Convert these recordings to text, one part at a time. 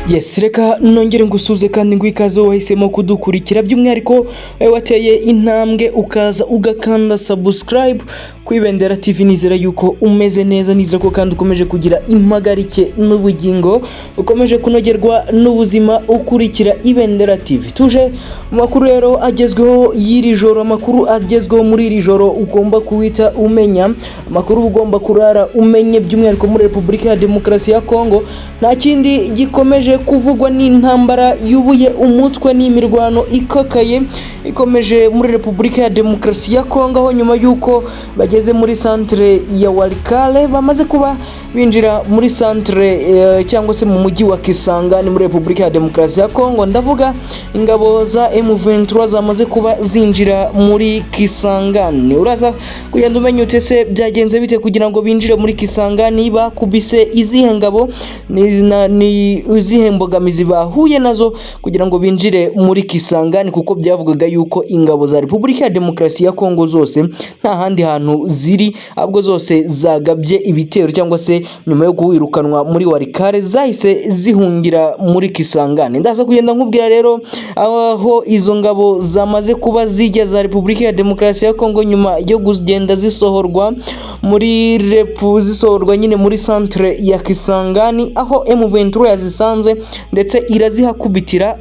Yes, reka nongere ngusuze kandi ngwikaze wahisemo kudukurikira by'umwihariko wateye intambwe ukaza ugakanda subscribe kwibendera TV. Nizera yuko umeze neza, nizera ko kandi ukomeje kugira impagarike n'ubugingo, ukomeje kunogerwa n'ubuzima ukurikira Ibendera TV. Tuje makuru rero agezweho y'iri joro, amakuru agezweho muri iri joro ugomba kuwita umenya, amakuru ugomba kurara umenye by'umwihariko muri Repubulika ya Demokarasi ya Kongo. Nta kindi gikomeje kuvugwa n'intambara yubuye umutwe n'imirwano ikakaye ikomeje muri Repubulika ya Demokarasi ya Kongo, aho nyuma yuko bageze muri centre ya Walikale bamaze kuba binjira muri centre cyangwa se mu mujyi wa Kisangani muri Repubulika ya Demokarasi ya Kongo. Ndavuga ingabo za M23 zamaze kuba zinjira muri Kisangani. Uraza kugenda umenya utese byagenze bite kugira ngo binjire muri Kisangani, bakubise izihe ngabo ni izihe mbogamizi bahuye nazo kugira ngo binjire muri Kisangani, kuko byavugaga yuko ingabo za Repubulika ya Demokarasi ya Kongo zose nta handi hantu ziri, ahubwo zose zagabye ibitero cyangwa se nyuma yo kuwirukanwa muri Walikale zahise zihungira muri Kisangani. Ndaza kugenda nkubwira rero aho izo ngabo zamaze kuba zijya za Repubulika ya Demokarasi ya Kongo nyuma yo kugenda zisohorwa muri zisohorwa nyine muri centre ya Kisangani, aho M23 yazisanze ndetse irazihakubitira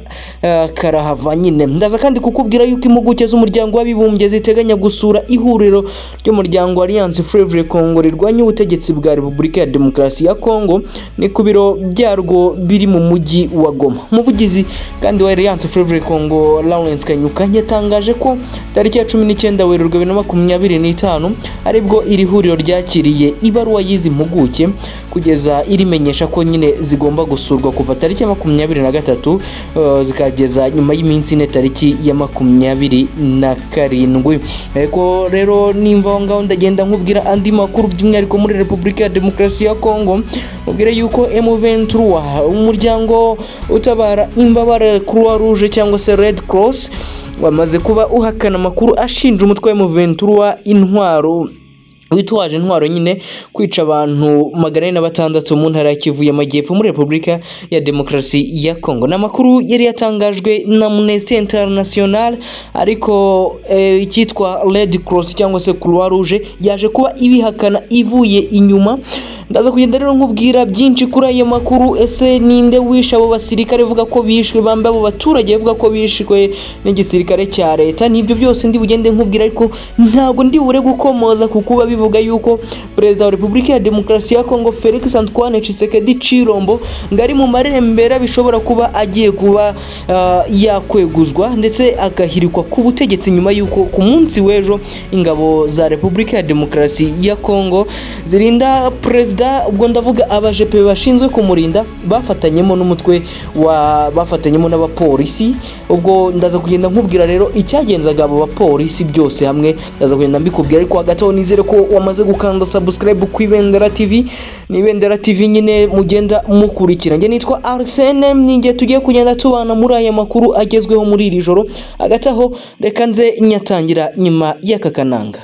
karahava nyine. Ndaza kandi kukubwira yuko impuguke z'umuryango w'abibumbye ziteganya gusura ihuriro ry'umuryango Alliance Fleuve Congo rirwanya ubutegetsi bwa Repubulika ya Demokarasi ya Kongo, ni ku biro byarwo biri mu mujyi wa Goma. Umuvugizi kandi wa Alliance Fleuve Congo Lawrence Kanyuka yatangaje ko tariki ya 19 Werurwe 2025 aribwo iri huriro ryakiriye ibaruwa y'izi mpuguke kugeza irimenyesha ko nyine zigomba gusurwa kuva tariki ya 23 zikageza nyuma y'iminsi ine tariki ya 27. Eko rero nimva ngaho ndagenda nkubwira andi makuru by'umwihariko muri Repubulika ya Demokarasi ya Kongo. Mubwire yuko M23 umuryango utabara imbabare Croix Rouge cyangwa se Red Cross wamaze kuba uhakana amakuru ashinja umutwe wa M23 intwaro witwaje intwaro nyine kwica abantu 406 mu ntara ya Kivu y'Amajyepfo muri Repubulika ya Demokarasi ya Kongo. N'amakuru yari yatangajwe na Amnesty International, ariko icyitwa Red Cross cyangwa se Croix Rouge yaje kuba ibihakana ivuye inyuma. Ndaza kugenda rero nkubwira byinshi kuri ayo makuru. Ese ninde wishe abo basirikare uvuga ko bishwe, bambe abo baturage uvuga ko bishwe n'igisirikare cya leta? Nibyo byose ndi bugende nkubwira, ariko ntago ndi bure gukomoza kukuba bivuga yuko Perezida wa Repubulika ya Demokarasi ya Kongo Felix Antoine Tshisekedi Chilombo ngari mu marembera bishobora kuba agiye kuba yakweguzwa ndetse agahirikwa ku butegetsi nyuma yuko ku munsi w'ejo ingabo za Repubulika ya Demokarasi ya Kongo zirinda Perezida, ubwo ndavuga abajepe bashinzwe kumurinda bafatanyemo n'umutwe bafatanyemo n'abapolisi. Ubwo ndaza kugenda nkubwira rero icyagenzaga abo bapolisi byose hamwe, ndaza kugenda mbikubwira, ariko hagati aho nizere ko wamaze gukanda subscribe ku Ibendera TV. Ni Ibendera TV nyine mugenda mukurikira. Nge nitwa Arsene, ninge tugiye kugenda tubana muri aya makuru agezweho muri iri joro. Hagati aho reka nze nyatangira nyuma y'aka kananga.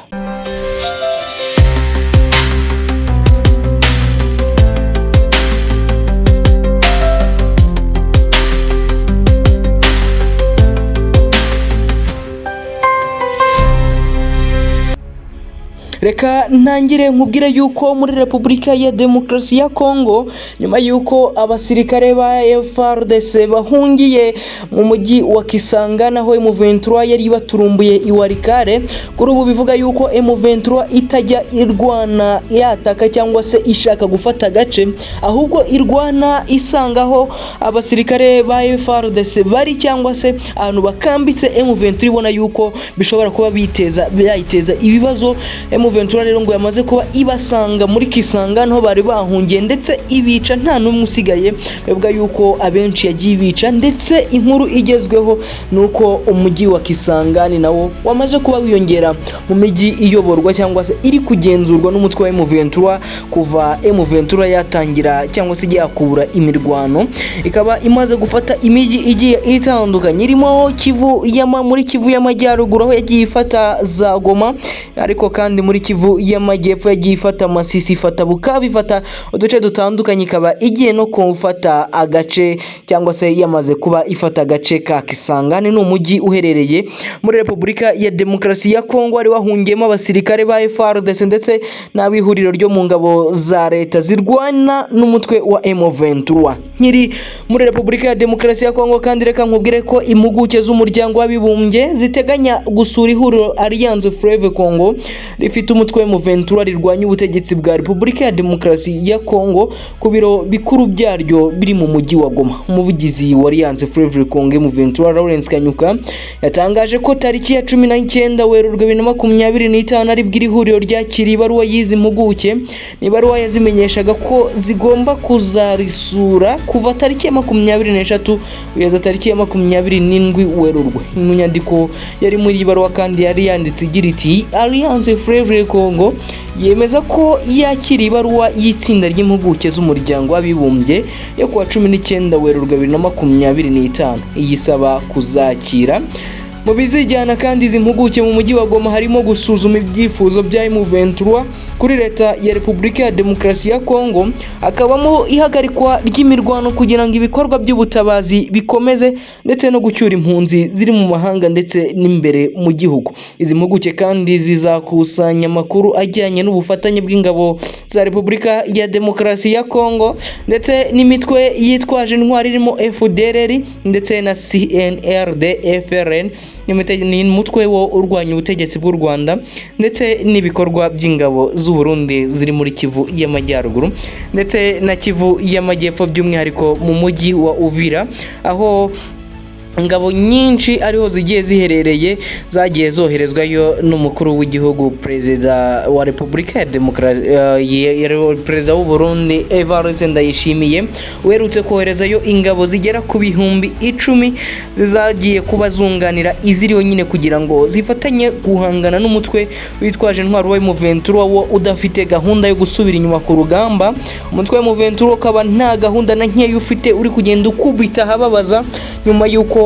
Reka ntangire nkubwire yuko muri Repubulika ya Demokarasi ya Kongo nyuma yuko abasirikare ba FARDC bahungiye mu mujyi wa Kisangani aho M23 yari baturumbuye i Walikale, kuri ubu bivuga yuko M23 itajya irwana yataka cyangwa se ishaka gufata agace, ahubwo irwana isangaho abasirikare ba FARDC bari cyangwa se ahantu bakambitse. M23 ibona yuko bishobora kuba byayiteza ibibazo. M23 rero ngo yamaze kuba ibasanga muri Kisangani aho bari bahungiye ndetse ibica nta numwe usigaye. Bivuga yuko abenshi yagiye bica, ndetse inkuru igezweho nuko umujyi wa Kisangani nawo wamaze kuba wiyongera mu mijyi iyoborwa cyangwa se iri kugenzurwa n'umutwe wa M23 kuva M23 yatangira cyangwa se yakura imirwano, ikaba imaze gufata imijyi igiye itandukanye irimo muri Kivu y'Amajyaruguru aho yagiye ifata za Goma, ariko kandi muri muri Kivu y'Amajyepfo yagiye ifata Masisi, ifata Bukavu, ifata uduce dutandukanye, ikaba igiye no gufata agace cyangwa se yamaze kuba ifata agace ka Kisangani. Ni umujyi uherereye muri Repubulika ya Demokarasi ya Kongo, wari wahungiyemo abasirikare ba FARDC ndetse n'abihuriro ryo mu ngabo za leta zirwana n'umutwe wa M23. Nkiri muri Repubulika ya Demokarasi ya Kongo kandi reka nkubwire ko impuguke z'umuryango w'abibumbye ziteganya gusura ihuriro Alliance Fleuve Congo rifite umutwe wa M23 rirwanya ubutegetsi bwa Repubulika ya Demokarasi ya Kongo ku biro bikuru byaryo biri mu mujyi wa Goma. Umuvugizi wa Alliance Fleuve Congo M23 Lawrence Kanyuka yatangaje ko tariki ya 19 Werurwe 2025 ari bw'iri huriro ryakiriye ibaruwa y'izi mpuguke. Ni ibaruwa yazimenyeshaga ko zigomba kuzarisura kuva tariki ya 23 kugeza tariki ya 27 Werurwe. Mu nyandiko yari muri ibaruwa kandi yari yanditse igira iti Alliance Fleuve Congo yemeza ko yakira ibaruwa y'itsinda ry'impuguke z'umuryango w'abibumbye yo kuwa 19 Werurwe 2025 iyisaba kuzakira mu bizijyana kandi izi mpuguke mu mujyi wa Goma harimo gusuzuma ibyifuzo bya M23 kuri leta ya Repubulika ya Demokarasi ya Kongo, akabamo ihagarikwa ry'imirwano kugira ngo ibikorwa by'ubutabazi bikomeze ndetse no gucyura impunzi ziri mu mahanga ndetse n'imbere mu gihugu. Izi mpuguke kandi zizakusanya amakuru ajyanye n'ubufatanye bw'ingabo za Repubulika ya Demokarasi ya Kongo ndetse n'imitwe yitwaje intwari irimo FDLR ndetse na CNRD FRN ni umutwe wo urwanya ubutegetsi bw'u Rwanda ndetse n'ibikorwa by'ingabo z'u Burundi ziri muri Kivu y'Amajyaruguru ndetse na Kivu y'Amajyepfo by'umwihariko mu mujyi wa Uvira, aho ingabo nyinshi ariho zigiye ziherereye zagiye zoherezwayo n'umukuru w'igihugu perezida wa Repubulika ya Demokarasi perezida w'u Burundi Evariste Ndayishimiye uherutse koherezayo ingabo zigera ku bihumbi 10 zizagiye kuba zunganira iziriho nyine kugira ngo zifatanye guhangana n'umutwe witwaje intwaro wa M23 wo udafite gahunda yo gusubira inyuma ku rugamba. Umutwe wa M23 ukaba nta gahunda na nkeya ufite, uri kugenda ukubita hababaza nyuma y'uko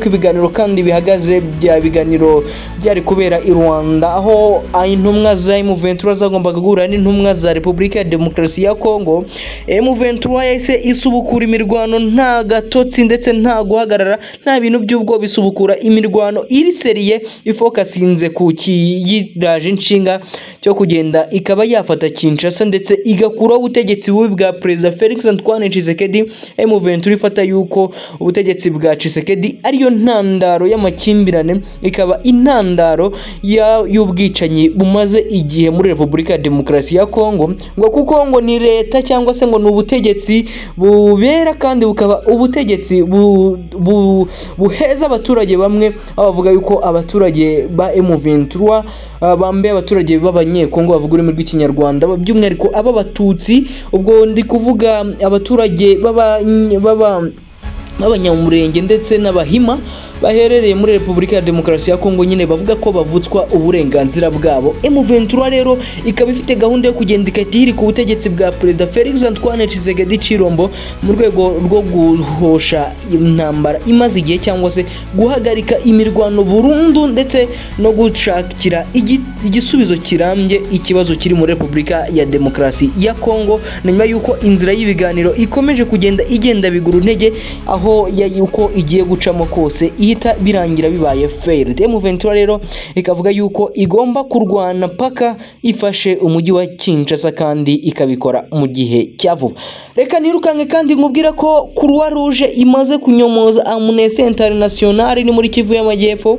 ibiganiro kandi bihagaze bya biganiro byari kubera i Rwanda, aho intumwa za M23 zagombaga guhura n'intumwa za Repubulika ya Demokarasi ya Kongo. M23 yahise isubukura imirwano nta gatotsi ndetse nta guhagarara, nta bintu by'ubwo bisubukura imirwano iri seriye ifokasinze ku kiyiraje inshinga cyo kugenda ikaba yafata Kinshasa ndetse igakuraho ubutegetsi bubi bwa Perezida Felix Antoine Tshisekedi. M23 ifata yuko ubutegetsi bwa Tshisekedi ariyo ntandaro y'amakimbirane, ikaba intandaro y'ubwicanyi bumaze igihe muri Repubulika ya Demokarasi ya Kongo, ngo kuko ngo ni leta cyangwa se ngo ni ubutegetsi bubera kandi bukaba ubutegetsi buheza abaturage bamwe, abavuga yuko abaturage ba M23 bambaye abaturage b'abanyekongo bavuga ururimi rw'ikinyarwanda by'umwihariko abatutsi. Ubwo ndi kuvuga abaturage b'abanyamurenge ndetse n'abahima baherereye muri Repubulika ya Demokarasi ya Kongo nyine bavuga ko bavutswa uburenganzira bwabo. M23 rero ikaba ifite gahunda yo kugenda ikatiri ku butegetsi bwa Perezida Felix Antoine Tshisekedi Chilombo mu rwego rwo guhosha intambara imaze igihe cyangwa se guhagarika imirwano burundu ndetse no gushakira igisubizo kirambye ikibazo kiri muri Repubulika ya Demokarasi ya Kongo, nyuma yuko inzira y'ibiganiro ikomeje igenda biguru ntege, aho yuko igiye gucamo kose ihita birangira bibaye failed. M23 rero ikavuga yuko igomba kurwana paka ifashe umujyi wa Kinshasa kandi ikabikora mu gihe cyavuba. Reka nirukange kandi nkubwira ko Croix Rouge imaze kunyomoza Amnesty International ni muri Kivu y'Amajyepfo.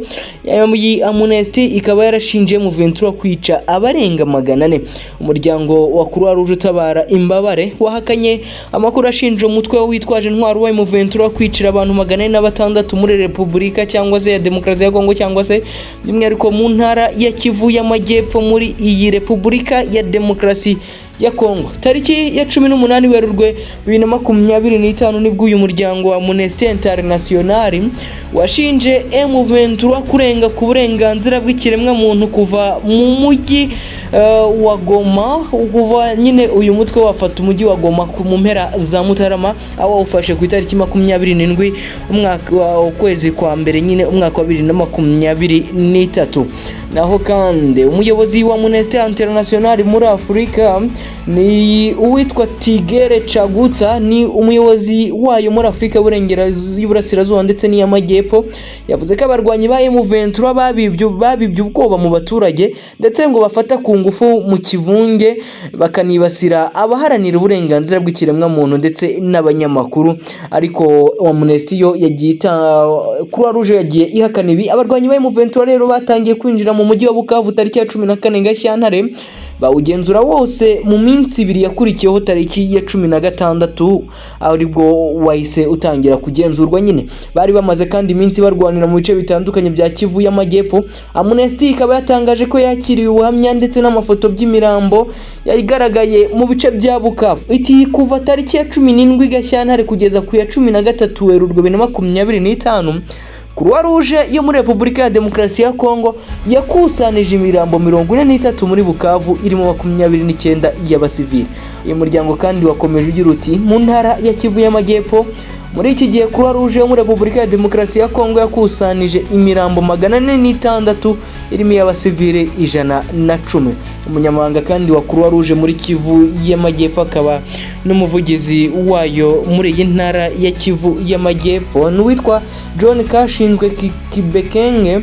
Iyi Amnesty ikaba yarashinje M23 kwica abarenga 400. Umuryango wa Croix Rouge utabara imbabare wahakanye amakuru ashinje umutwe witwaje intwaro wa M23 kwicira abantu 406 muri Repubulika cyangwa se ya Demokarasi ya Kongo cyangwa se by'umwihariko mu ntara ya Kivu y'Amajyepfo muri iyi Repubulika ya Demokarasi ya Kongo. Tariki ya 18 Werurwe 2025 nibwo uyu muryango wa Amnesty International washinje M23 kurenga ku burenganzira bw'ikiremwa muntu kuva mu mujyi wa Goma. Kuva nyine uyu mutwe wafata umujyi wa Goma ku mpera za Mutarama, aho wawufashe ku itariki 27 umwaka wa kwezi kwa mbere nyine umwaka wa 2023. Naho kandi umuyobozi wa Amnesty International muri Afurika ni uwitwa Tigere Chaguta, ni umuyobozi wayo muri Afurika y'Uburasirazuba ndetse n'iy'Amajyepfo, yavuze ko abarwanyi ba M23 babibye ubwoba mu baturage ndetse ngo bafata ku ngufu mu kivunge bakanibasira abaharanira uburenganzira bw'ikiremwa muntu ndetse n'abanyamakuru. Ariko Amnesty yo yagiye Croix Rouge yagiye ihakana ibi. Abarwanyi ba M23 rero batangiye kwinjira mu mujyi wa Bukavu tariki ya 14 Gashyantare, bawugenzura wose mu minsi 2 yakurikiyeho tariki ya 16 aribwo wahise utangira kugenzurwa nyine. Bari bamaze kandi iminsi barwanira mu bice bitandukanye bya Kivu y'Amajyepfo. Amnesty ikaba yatangaje ko yakiriye ubuhamya ndetse n'amafoto by'imirambo yayigaragaye mu bice bya Bukavu. Iti kuva tariki ya 17 Gashyantare kugeza ku ya 13 Werurwe 2025 Croix Rouge yo muri Repubulika ya Demokarasi ya Kongo yakusanije imirambo 43 muri Bukavu irimo 29 y'abasivili. Uyu muryango kandi wakomeje ugira uti mu ntara ya Kivu y'Amajyepfo muri iki gihe Croix Rouge yo muri Repubulika ya Demokarasi ya Kongo yakusanije imirambo 406 irimo y'abasivili 110. Umunyamabanga kandi wa Croix Rouge muri Kivu y'Amajyepfo akaba n'umuvugizi wayo muri iyi ntara ya Kivu y'Amajyepfo n'uwitwa John Kashinzwe Kibekenge.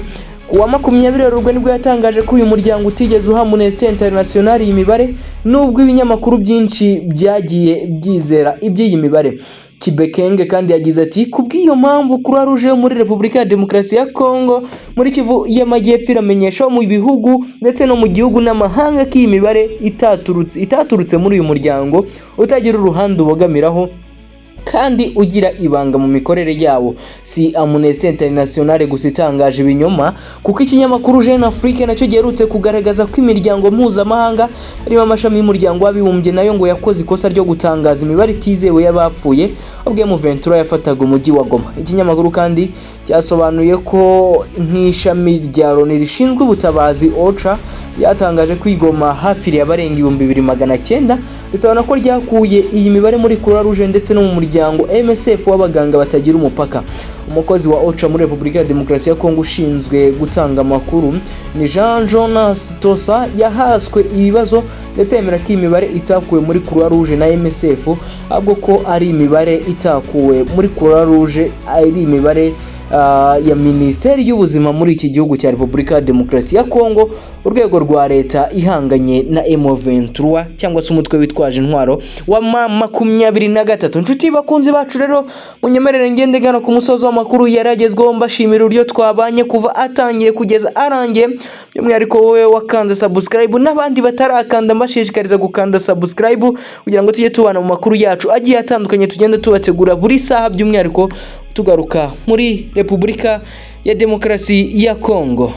Kuwa 20 Werurwe nibwo yatangaje ko uyu muryango utigeze uha Amnesty International iyi mibare, nubwo ibinyamakuru byinshi byagiye byizera iby'iyi mibare. Kibekenge kandi yagize ati kubw'iyo mpamvu Croix Rouge yo muri Repubulika ya Demokarasi ya Kongo muri Kivu y'Amajyepfo iramenyesha mu bihugu ndetse no mu gihugu n'amahanga ko iyi mibare itaturutse muri uyu muryango utagira uruhande ubogamiraho kandi ugira ibanga mu mikorere yawo. Si Amnesty International gusa itangaje ibinyoma, kuko ikinyamakuru Jeune Afrique nacyo giherutse kugaragaza ko imiryango mpuzamahanga irimo amashami y'umuryango w'abibumbye nayo ngo yakoze ikosa ryo gutangaza imibare itizewe y'abapfuye ubwo M23 yafataga umujyi wa Goma. Ikinyamakuru kandi cyasobanuye ko nk'ishami rya Loni rishinzwe ubutabazi OCHA yatangaje ko Igoma hapfiriye abarenga 2900, bisobanura ko ryakuye iyi mibare muri Croix Rouge ndetse no mu muryango MSF w'abaganga batagira umupaka. Umukozi wa OCHA muri Repubulika ya Demokarasi ya Kongo ushinzwe gutanga amakuru ni Jean Jonas Tosa yahaswe ibibazo ndetse yemera ko imibare itakuwe muri Croix Rouge na MSF, ahubwo ko ari imibare itakuwe muri Croix Rouge, ari imibare ya Minisiteri y'Ubuzima muri iki gihugu cya Repubulika ya Demokarasi ya Kongo, urwego rwa leta ihanganye na M23 cyangwa se umutwe witwaje intwaro wa M23. Inshuti bakunzi bacu rero munyemerere ngende gana ku musozo w'amakuru yaragezweho, mbashimira uburyo twabanye kuva atangiye kugeza arangiye, by'umwihariko wowe wakanze subscribe n'abandi batarakanda mbashishikariza gukanda subscribe kugira ngo tujye tubana mu makuru yacu agiye atandukanye tugenda tubategura buri saha, by'umwihariko tugaruka muri Repubulika ya Demokarasi ya Kongo.